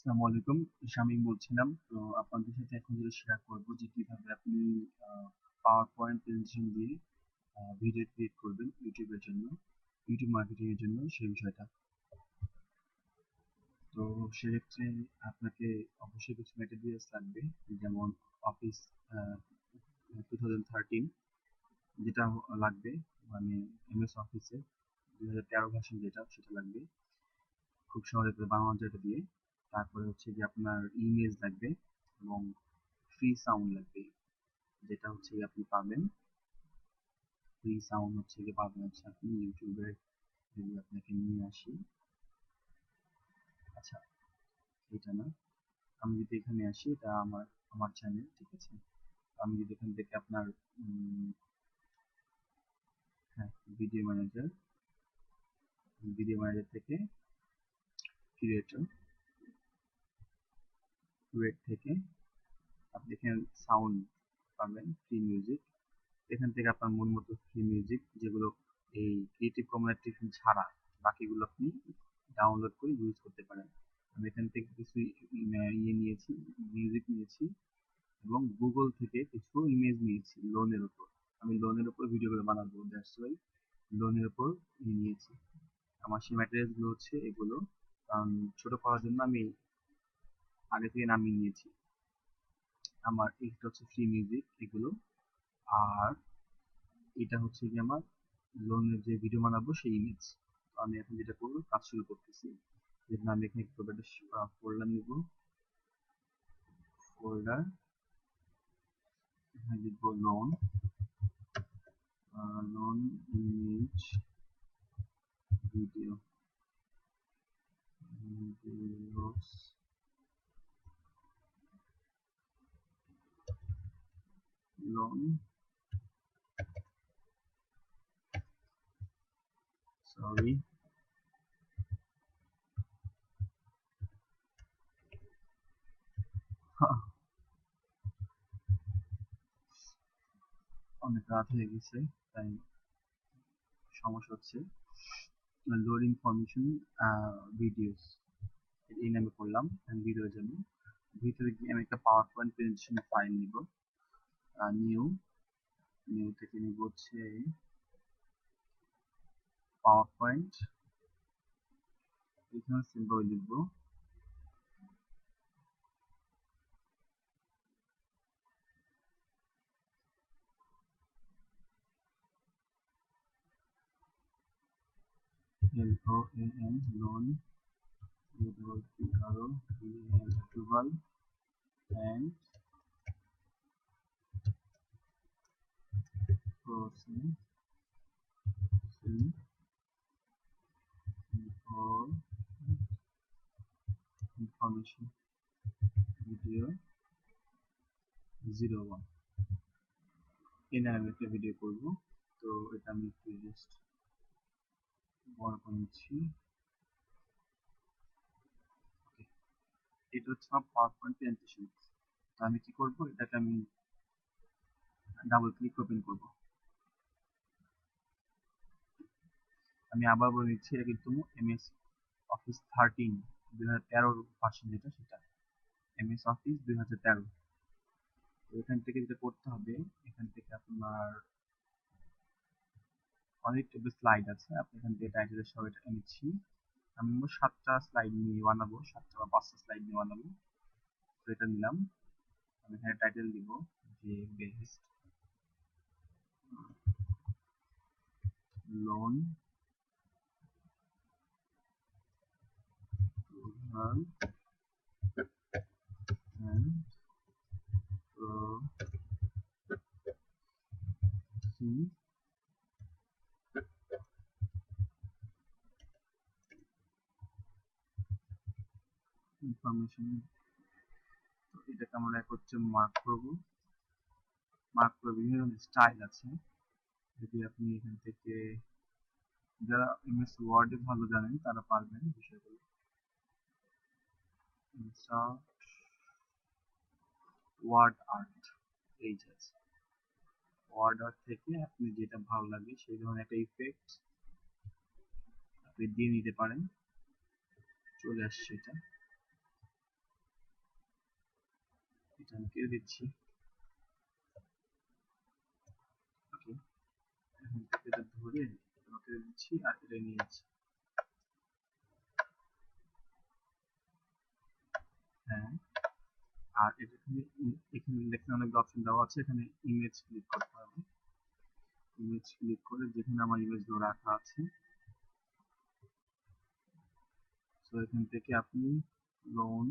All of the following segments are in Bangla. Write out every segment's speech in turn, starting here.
আসসালামু আলাইকুম, শামীম বলছিলাম। তো আপনাদের সাথে এখন যেটা শেয়ার করব যে কিভাবে আপনি পাওয়ার পয়েন্ট প্রেজেন্টেশন দিয়ে ভিডিও ক্রিয়েট করবেন ইউটিউবের জন্য, ইউটিউব মার্কেটিং এর জন্য সেই বিষয়টা। তো সেক্ষেত্রে আপনাকে অবশ্যই কিছু ম্যাটেরিয়ালস লাগবে, যেমন অফিস 2013 যেটা লাগবে, মানে এমএস অফিসের 2013 ভার্সন যেটা সেটা লাগবে, খুব সহজে করে বানানো যায় এটা দিয়ে। তারপরে হচ্ছে যে আপনার ইমেজ লাগবে এবং ফ্রি সাউন্ড লাগবে, যেটা হচ্ছে গিয়ে আপনি পাবেন। ফ্রি সাউন্ড হচ্ছে গিয়ে পাবেন হচ্ছে আপনি ইউটিউবের, যদি আপনাকে নিয়ে আসি। আচ্ছা, এটা না, আমি যদি এখানে আসি, এটা আমার আমার চ্যানেল, ঠিক আছে। আমি যদি এখান থেকে আপনার হ্যাঁ, ভিডিও ম্যানেজার, ভিডিও ম্যানেজার থেকে ক্রিয়েটর, ক্রিয়েট থেকে আপনি এখানে সাউন্ড পাবেন, ফ্রি মিউজিক। এখান থেকে আপনার মন মতো ফ্রি মিউজিক, যেগুলো এই ক্রিয়েটিভ কমিউনিটি ছাড়া বাকিগুলো আপনি ডাউনলোড করে ইউজ করতে পারেন। আমি এখান থেকে কিছু ইয়ে নিয়েছি, মিউজিক নিয়েছি, এবং গুগল থেকে কিছু ইমেজ নিয়েছি লোনের উপর। আমি লোনের উপর ভিডিওগুলো বানাবো, দ্যাটস ওয়াই লোনের উপর নিয়েছি। আমার সেই ম্যাটেরিয়ালস গুলো হচ্ছে এগুলো, কারণ ছোট করার জন্য আমি আগে থেকে নামিয়ে নিয়েছি। আমার এটা হচ্ছে ফ্রি মিউজিক এগুলো, আর এটা হচ্ছে কি আমার লোনের যে ভিডিও বানাবো সেই ইমেজ। তো আমি এখন যেটা করবো, কাজ শুরু করতেছি। যেখানে আমি এখানে ফোল্ডার নিব, ফোল্ডার, এখানে লিখবো loan, loan image video, videos, loan, sorry, অনেক রাত হয়ে গেছে তাই সমস্যা হচ্ছে। লোড ইনফরমেশন ভিডিওস, এই নামে করলাম ভিডিওর জন্য। ভিতরে গিয়ে আমি একটা পাওয়ার পয়েন্ট প্রেজেন্টেশন ফাইল নিব, নিউ, নিউ থেকে নিব হচ্ছে পাওয়ার পয়েন্ট, এখানে সিম্বল লিখবো, LOAN, loan, approval and processing for information video 01, এই নামে আমি একটা ভিডিও করব। তো এটা আমি একটু জাস্ট বড় করে নিচ্ছি। ওকে, এটা হচ্ছে আমার পাওয়ার পয়েন্ট প্রেজেন্টেশন। তো আমি কি করব, এটাকে আমি ডাবল ক্লিক ওপেন করব। আমি আবার বলে নিচ্ছি, এটা কিন্তু এমএস অফিস 13 2013 ভার্সন যেটা সেটা এমএস অফিস 2013। তো এখান থেকে যেটা করতে হবে, এখান থেকে আপনার অনেক স্লাইড আছে, আপনি এখান থেকে টাইটেলের সব এটা নিচ্ছি। আমি 7টা স্লাইড নিয়ে বানাবো, 7টা বা 5টা স্লাইড নিয়ে বানাবো। তো এটা নিলাম, আমি এখানে টাইটেল দিব যে best loan approval and processing information. তো এটাকে আমরা এক হচ্ছে মার্ক করবো, মার্ক করে বিভিন্ন স্টাইল আছে। যদি আপনি এখান থেকে, যারা এমএস ওয়ার্ডে ভালো জানেন তারা পারবেন বিষয়গুলো। ইনসার্ট ওয়ার্ড আর্ট, এই যে আছে, ওয়ার্ড আর্ট থেকে আপনি যেটা ভালো লাগে সেই ধরনের একটা ইফেক্ট আপনি দিয়ে নিতে পারেন। চলে আসছে এটা, এটা আমি কেটে দিচ্ছি। ওকে, এখন থেকে এটা ধরে কেটে দিচ্ছি আর এটা নিয়েছি। হ্যাঁ, আর এখানে দেখতে অনেক অপশন দেওয়া আছে, এখানে ইমেজ ক্লিক করতে হবে। ইমেজ ক্লিক করে যেখানে আমার ইমেজগুলো রাখা আছে, তো এখান থেকে আপনি লোন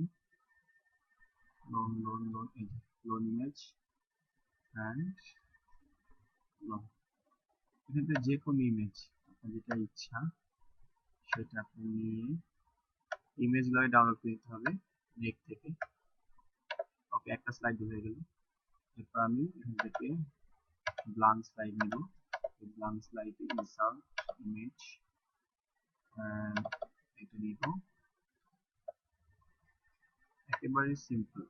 লোন লোন লোন এই লোন ইমেজ অ্যান্ড লোন, এখান থেকে যে কোনো ইমেজ আপনার যেটা ইচ্ছা সেটা আপনি নিয়ে ইমেজগুলো ডাউনলোড করে নিতে হবে নেট থেকে। ওকে, একটা স্লাইড হয়ে গেল। এরপর আমি এখান থেকে ব্ল্যাঙ্ক স্লাইড নেব। ব্ল্যাঙ্ক স্লাইডে ইনসার্ট ইমেজ এটা নিব। একেবারে সিম্পল।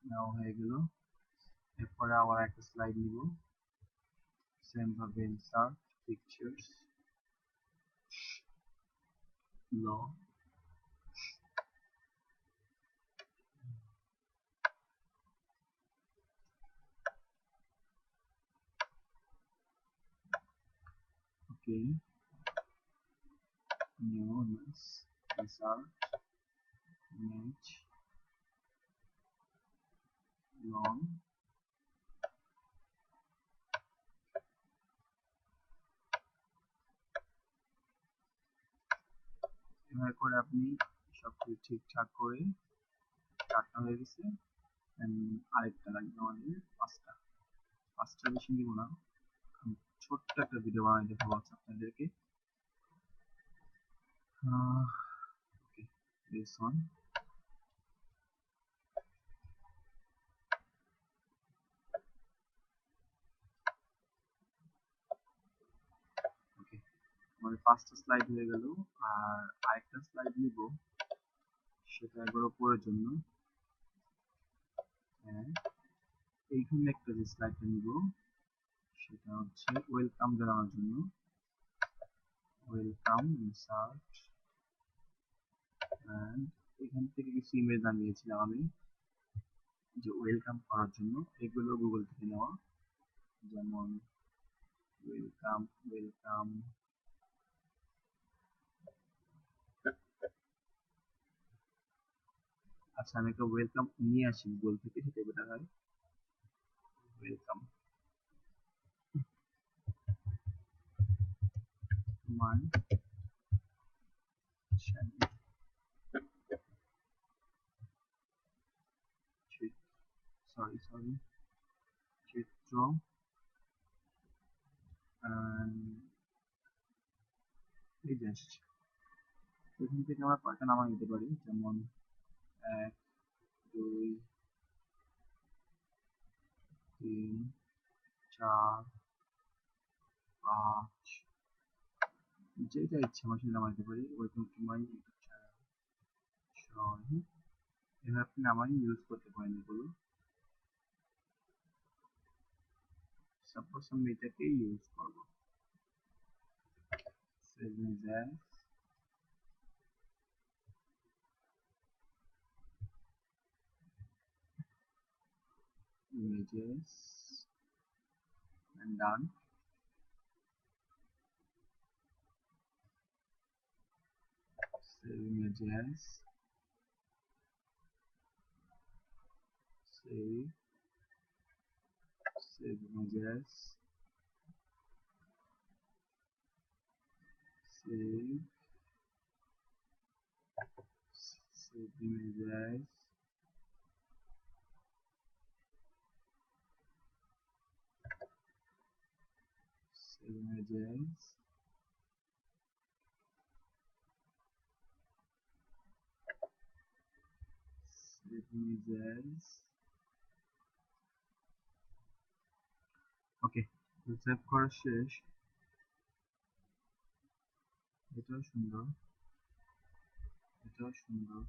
নাও হয়ে গেল। এরপরে আবার একটা স্লাইড নিব, সেম ভাবে ইনসার্ট পিকচার্স লো, ওকে, নিউ ইনসার্ট ইমেজ লং, এভাবে করে আপনি সবকিছু ঠিকঠাক করে, চারটা হয়ে গেছে। আরেকটা লাগবে আমাদের পাঁচটা বেশি নিব না, আমি ছোট্ট একটা ভিডিও বানাই দেখাবো আপনাদেরকে। ওকে, দিস ওয়ান। ওকে, আমাদের পাঁচটা স্লাইড হয়ে গেল। আর আরেকটা স্লাইড নিব, সেটা একবার উপরের জন্য। হ্যাঁ, এইখানে একটা যে স্লাইডটা নিব সেটা হচ্ছে ওয়েলকাম জানানোর জন্য। ওয়েলকাম ইনসার্ট, এন্ড এখান থেকে কিছু ইমেজ আনিয়েছিলাম আমি যে ওয়েলকাম করার জন্য, এগুলো গুগল থেকে নেওয়া, যেমন ওয়েলকাম ওয়েলকাম। আচ্ছা, আমি একটা ওয়েলকাম নিয়ে আসি গুগল থেকে, সেটা বেটার হয়। ওয়েলকাম মাই চ্যানেল, সরি চিত্র, এই যে আসছে। এখান থেকে আমরা কয়টা নামা নিতে পারি, যেমন 1 2 3 4 5, যেটা ইচ্ছা আমরা সেটা নামাইতে পারি। Welcome to my YouTube channel, এভাবে আপনি নামাই ইউজ করতে পারেন এগুলো। সাপোজ আমি এটাকে ইউজ করবো, save as images and done. Save images, save images, save images, save images, save images. Okay, save করা শেষ। এটাও সুন্দর, এটাও সুন্দর।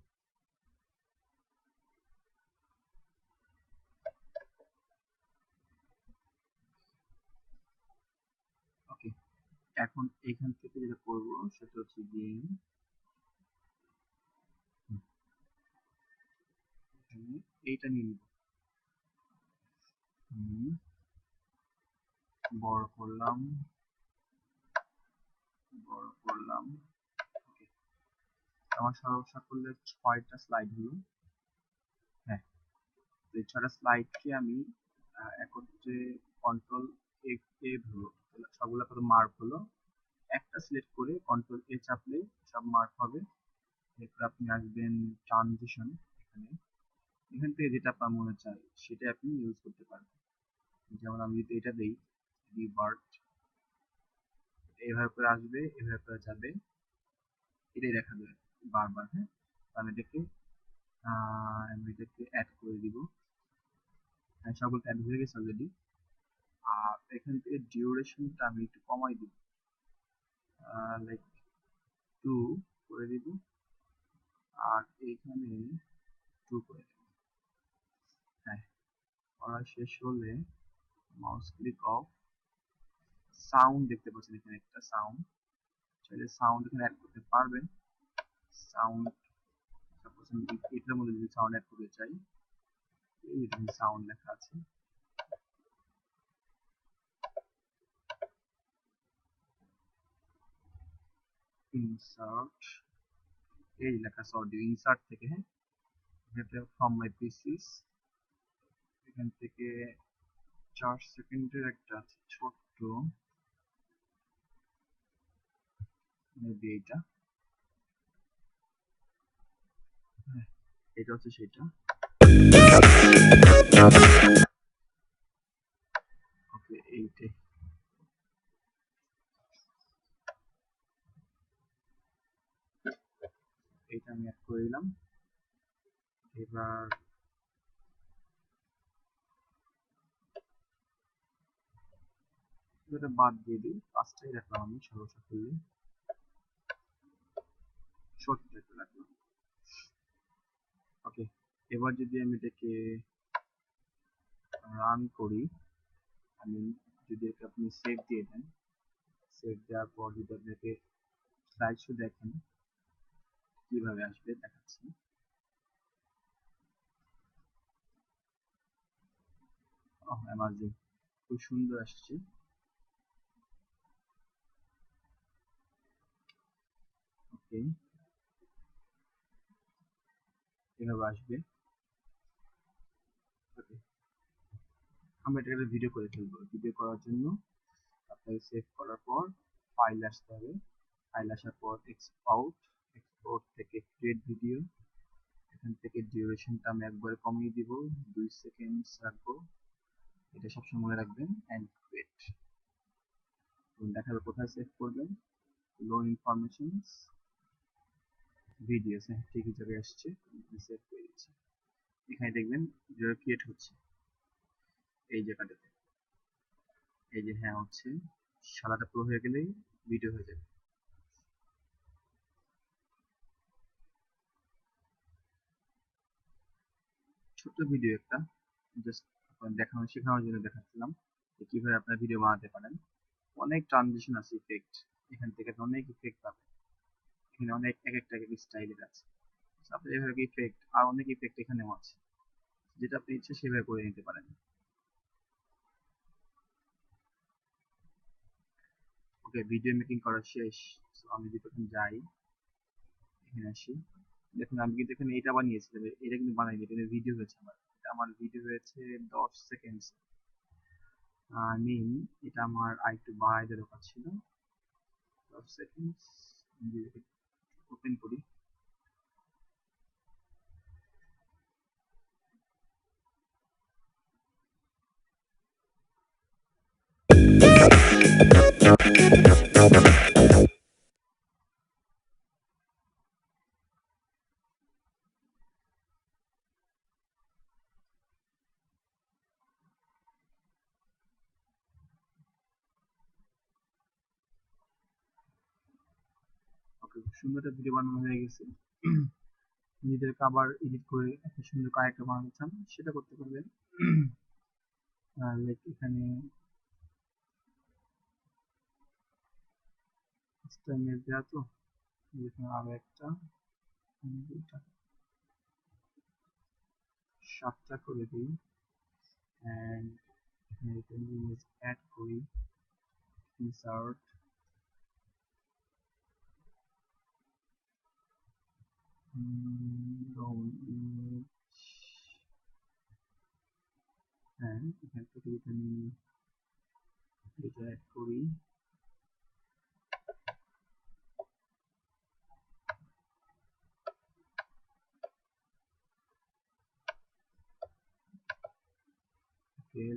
এখন এখান থেকে যেটা করব সেটা হচ্ছে গিয়ে এইটা নিয়ে নিব, বড় করলাম, বড় করলাম। ওকে, আমার সমস্যা করলে 6টা স্লাইড হলো। হ্যাঁ, তো এই 6টা স্লাইডকে আমি একত্রে কন্ট্রোল এ ধরো, সবগুলো কত মার্ক হলো, একটা সিলেক্ট করে কন্ট্রোল এ চাপলে সব মার্ক হবে। এরপর আপনি আসবেন ট্রানজিশন, এখানে এখান থেকে যেটা আপনার মনে চায় সেটা আপনি ইউজ করতে পারবেন। যেমন আমি যদি এটা দেই রিভার্ট, এভাবে করে আসবে, এভাবে করে যাবে, এটাই দেখা যাবে বারবার। হ্যাঁ, আমি এটাকে অ্যাড করে দিব। হ্যাঁ, সবগুলো অ্যাড হয়ে গেছে অলরেডি। আর এখান থেকে ডিউরেশনটা আমি একটু কমাই দিব, লাইক 2 করে দিব, আর এইখানে 2 করে দিব। হ্যাঁ, করা শেষ হলে মাউস ক্লিক অফ, সাউন্ড দেখতে পাচ্ছেন এখানে একটা সাউন্ড, চাইলে সাউন্ড এখানে অ্যাড করতে পারবেন। সাউন্ড সাপোজ আমি এটার মধ্যে যদি সাউন্ড অ্যাড করতে চাই, এই এখানে সাউন্ড লেখা আছে, ইনসার্ট, এই লেখা আছে অডিও, ইনসার্ট থেকে। হ্যাঁ, এটা ফ্রম মাই পিসিস, এখান থেকে 4 সেকেন্ডের একটা আছে ছোট্ট, মেবি এইটা। হ্যাঁ, এটা হচ্ছে সেটা। ওকে, এইটাই, এইটা আমি অ্যাড করে দিলাম। এবার এটা বাদ দিয়ে দিই, পাঁচটাই রাখলাম আমি সর্বসাকুল্যে, ছোট্ট একটা রাখলাম। ওকে, এবার যদি আমি এটাকে রান করি, আমি যদি এটা আপনি সেভ দিয়ে দেন, সেভ দেওয়ার পর যদি আপনাকে স্লাইড শো দেখেন কিভাবে আসবে দেখাচ্ছি। অ্যামাজিং, খুব সুন্দর আসছে। ওকে, এভাবে আসবে। ওকে, আমরা এটাকে ভিডিও করে ফেলবো। ভিডিও করার জন্য আপনাকে সেভ করার পর ফাইল আসতে হবে, ফাইল আসার পর এক্সপোর্ট, এক্সপোর্ট থেকে ক্রিয়েট ভিডিও, এখান থেকে ডিউরেশনটা আমি একবারে কমিয়ে দিব, 2 সেকেন্ড রাখবো, এটা সবসময় মনে রাখবেন, এন্ড ক্রিয়েট। দেখাবে কোথায় সেভ করবেন, লো ইনফরমেশনস, ভিডিওস। হ্যাঁ, ঠিকই জায়গায় আসছে, সেভ করে দিচ্ছি। এখানে দেখবেন ভিডিও ক্রিয়েট হচ্ছে এই জায়গাটাতে, এই যে হ্যাঁ হচ্ছে, সাদাটা পুরো হয়ে গেলেই ভিডিও হয়ে যাবে। ছোট্ট ভিডিও একটা, জাস্ট দেখানো শেখানোর জন্য দেখাচ্ছিলাম যে কিভাবে আপনার ভিডিও বানাতে পারেন। অনেক ট্রানজিশন আছে, ইফেক্ট, এখান থেকে আপনি অনেক ইফেক্ট পাবেন, এখানে অনেক এক একটা এক এক স্টাইলের আছে। আপনি যেভাবে ইফেক্ট, আর অনেক ইফেক্ট এখানেও আছে, যেটা আপনি ইচ্ছে সেভাবে করে নিতে পারেন। ওকে, ভিডিও মেকিং করা শেষ। So, আমি যদি এখন যাই, এখানে আসি, দেখুন আমি কিন্তু এখানে এটা বানিয়েছিলাম, এটা কিন্তু বানাইনি, এটা ভিডিও হয়েছে আমার, এটা আমার ভিডিও হয়েছে 10 সেকেন্ড। মিন এটা আমার আরেকটু বাড়াই দেওয়ার দরকার ছিল, 10 সেকেন্ড। ওপেন করি, ওকে, খুব সুন্দর একটা ভিডিও বানানো হয়ে গেছে। নিজেদেরকে আবার এডিট করে একটা সুন্দর ক্যারেক্টার বানাতে চান সেটা করতে পারবেন। লাইক এখানে টাইমের দেওয়া তো এখানে আরো একটা দুইটা 7টা করে দিই and এখানে ইমেজ অ্যাড করি insert down image হ্যাঁ এখান থেকে আমি এটা অ্যাড করি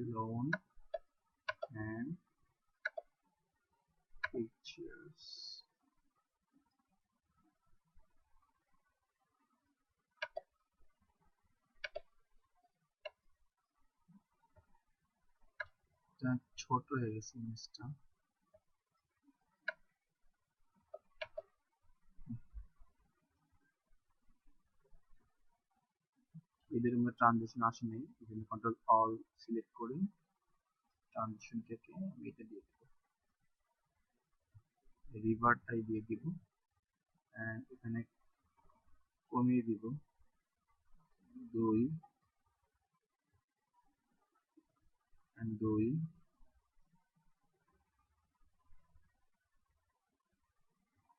loan and pictures এটা ছোট হয়ে গেছে ইমেজটা এদের মধ্যে ট্রানজিশন আসে নাই এজন্য কন্ট্রোল অল সিলেক্ট করি ট্রানজিশন থেকে আমি এটা দিয়ে দেব রিভার্টটাই দিয়ে দিব এন্ড এখানে কমিয়ে দিব 2 and 2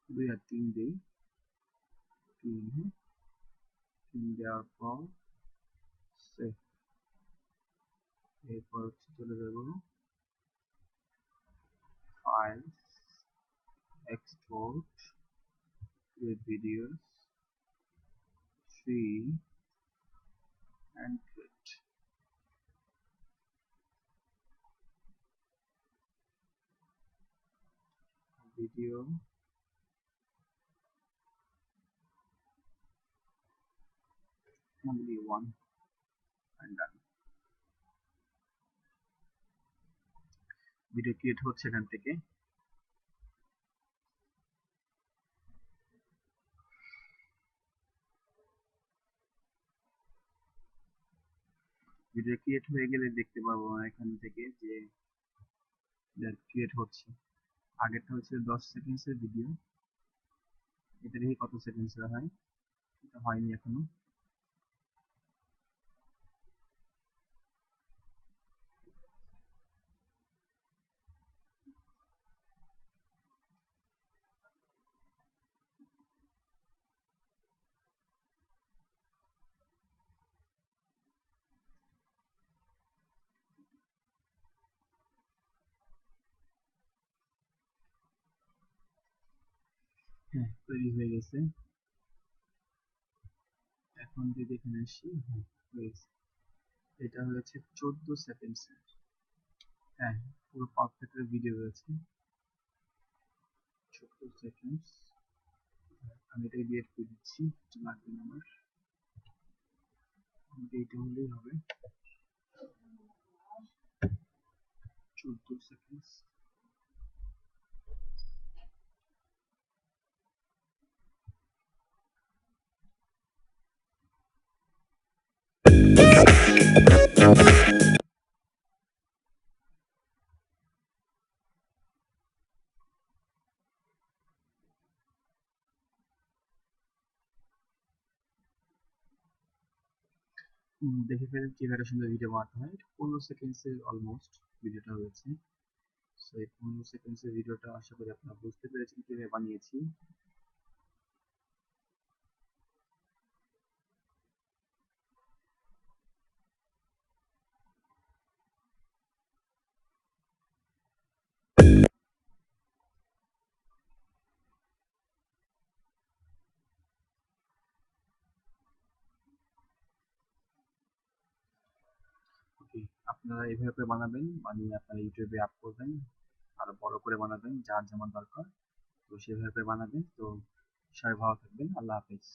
2 আর 3 দেই 3 দেওয়ার পর সেভ এরপর চলে যাব file export with videos 3 and create video only one and done video create হচ্ছে এখান থেকে ভিডিও ক্রিয়েট হয়ে গেলে দেখতে পারবো এখান থেকে যে ক্রিয়েট হচ্ছে আগেরটা হচ্ছে 10 সেকেন্ডসের ভিডিও এটা দেখি কত সেকেন্ডসের হয় এটা হয়নি এখনো হ্যাঁ তৈরি হয়ে গেছে এখন যদি এখানে আসি হ্যাঁ হয়ে গেছে এটা হয়েছে 14 সেকেন্ডসের হ্যাঁ পুরো পারফেক্ট ভিডিও হয়েছে 14 সেকেন্ডস আমি এটাকে ডিলিট করে দিচ্ছি এটা লাগবে না আমার এইটা হলেই হবে 14 সেকেন্ডস দেখে ফেলেন কিভাবে সুন্দর ভিডিও বানাতে হয় 15 সেকেন্ডসের অলমোস্ট ভিডিওটা হয়েছে সো এই 15 সেকেন্ডসের ভিডিওটা আশা করি আপনারা বুঝতে পেরেছেন কিভাবে বানিয়েছি ওকে আপনারা এইভাবে বানাবেন বানিয়ে আপনারা ইউটিউবে আপ করবেন আরো বড় করে বানাবেন যার যেমন দরকার তো সেভাবে বানাবেন তো সবাই ভালো থাকবেন আল্লাহ হাফেজ